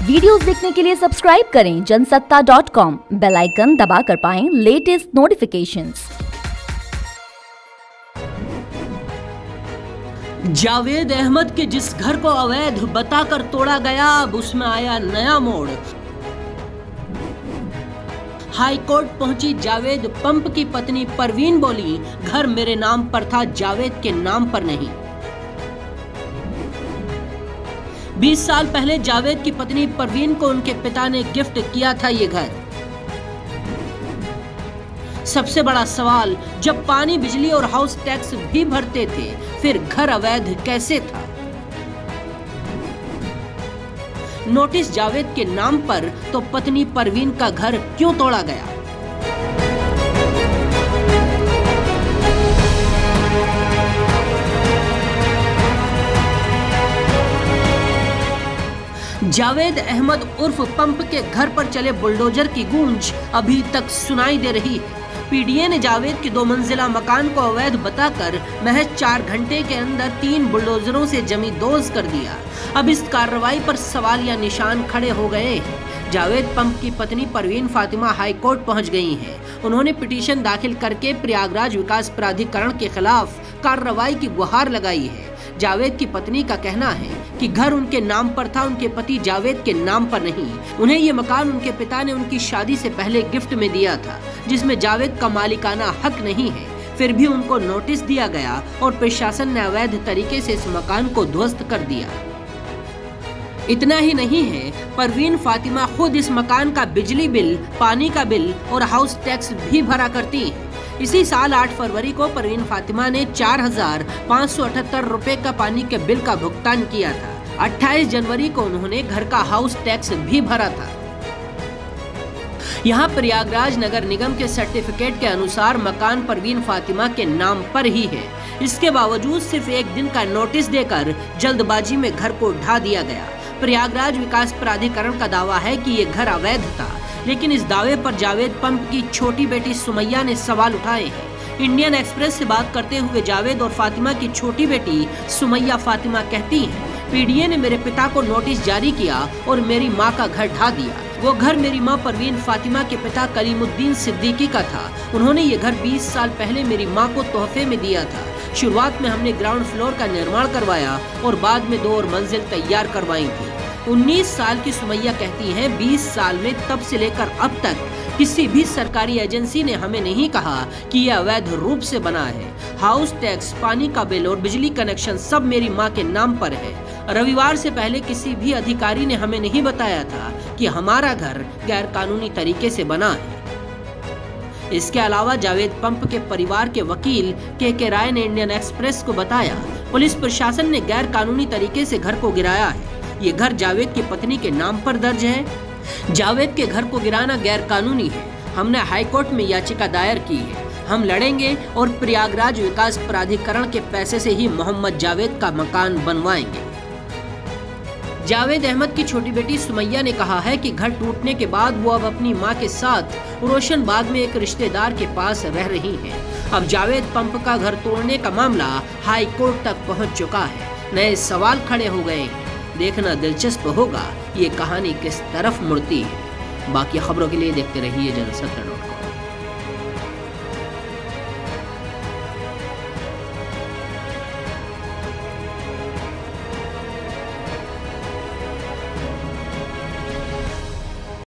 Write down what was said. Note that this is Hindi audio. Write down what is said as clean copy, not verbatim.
वीडियोस देखने के लिए सब्सक्राइब करें जनसत्ता.com, बेल आइकन दबाकर पाएं लेटेस्ट नोटिफिकेशंस। जावेद अहमद के जिस घर को अवैध बताकर तोड़ा गया, अब उसमें आया नया मोड़। हाई कोर्ट पहुंची जावेद पंप की पत्नी परवीन बोली, घर मेरे नाम पर था, जावेद के नाम पर नहीं। 20 साल पहले जावेद की पत्नी परवीन को उनके पिता ने गिफ्ट किया था ये घर। सबसे बड़ा सवाल, जब पानी, बिजली और हाउस टैक्स भी भरते थे, फिर घर अवैध कैसे था? नोटिस जावेद के नाम पर तो पत्नी परवीन का घर क्यों तोड़ा गया? जावेद अहमद उर्फ पंप के घर पर चले बुलडोजर की गूंज अभी तक सुनाई दे रही है। पीडीए ने जावेद के 2 मंजिला मकान को अवैध बताकर महज 4 घंटे के अंदर 3 बुलडोजरों से जमींदोज कर दिया। अब इस कार्रवाई पर सवाल या निशान खड़े हो गए हैं। जावेद पंप की पत्नी परवीन फातिमा हाई कोर्ट पहुंच गई हैं। उन्होंने पिटीशन दाखिल करके प्रयागराज विकास प्राधिकरण के खिलाफ कार्रवाई की गुहार लगाई है। जावेद की पत्नी का कहना है कि घर उनके नाम पर था, उनके पति जावेद के नाम पर नहीं। उन्हें ये मकान उनके पिता ने उनकी शादी से पहले गिफ्ट में दिया था, जिसमें जावेद का मालिकाना हक नहीं है। फिर भी उनको नोटिस दिया गया और प्रशासन ने अवैध तरीके से इस मकान को ध्वस्त कर दिया। इतना ही नहीं है, परवीन फातिमा खुद इस मकान का बिजली बिल, पानी का बिल और हाउस टैक्स भी भरा करती है। इसी साल 8 फरवरी को परवीन फातिमा ने 4,578 रुपए का पानी के बिल का भुगतान किया था। 28 जनवरी को उन्होंने घर का हाउस टैक्स भी भरा था। यहाँ प्रयागराज नगर निगम के सर्टिफिकेट के अनुसार मकान परवीन फातिमा के नाम पर ही है। इसके बावजूद सिर्फ 1 दिन का नोटिस देकर जल्दबाजी में घर को ढा दिया गया। प्रयागराज विकास प्राधिकरण का दावा है कि ये घर अवैध था, लेकिन इस दावे पर जावेद पंप की छोटी बेटी सुमैया ने सवाल उठाए हैं। इंडियन एक्सप्रेस से बात करते हुए जावेद और फातिमा की छोटी बेटी सुमैया फातिमा कहती हैं, पीडीए ने मेरे पिता को नोटिस जारी किया और मेरी मां का घर ढा दिया। वो घर मेरी मां परवीन फातिमा के पिता कलीमुद्दीन सिद्दीकी का था। उन्होंने ये घर 20 साल पहले मेरी मां को तोहफे में दिया था। शुरुआत में हमने ग्राउंड फ्लोर का निर्माण करवाया और बाद में 2 और मंजिल तैयार करवाई थी। 19 साल की सुमैया कहती हैं, 20 साल में तब से लेकर अब तक किसी भी सरकारी एजेंसी ने हमें नहीं कहा कि यह अवैध रूप से बना है। हाउस टैक्स, पानी का बिल और बिजली कनेक्शन सब मेरी मां के नाम पर है। रविवार से पहले किसी भी अधिकारी ने हमें नहीं बताया था कि हमारा घर गैर कानूनी तरीके से बना है। इसके अलावा जावेद पंप के परिवार के वकील के राय ने इंडियन एक्सप्रेस को बताया, पुलिस प्रशासन ने गैर कानूनी तरीके से घर को गिराया है। ये घर जावेद की पत्नी के नाम पर दर्ज है। जावेद के घर को गिराना गैर कानूनी है। हमने हाई कोर्ट में याचिका दायर की है। हम लड़ेंगे और प्रयागराज विकास प्राधिकरण के पैसे से ही मोहम्मद जावेद का मकान बनवाएंगे। जावेद अहमद की छोटी बेटी सुमैया ने कहा है कि घर टूटने के बाद वो अब अपनी मां के साथ रोशनबाग में एक रिश्तेदार के पास रह रही हैं। अब जावेद पंप का घर तोड़ने का मामला हाई कोर्ट तक पहुंच चुका है। नए सवाल खड़े हो गए हैं। देखना दिलचस्प होगा ये कहानी किस तरफ मुड़ती है। बाकी खबरों के लिए देखते रहिए जनसत्ता.com।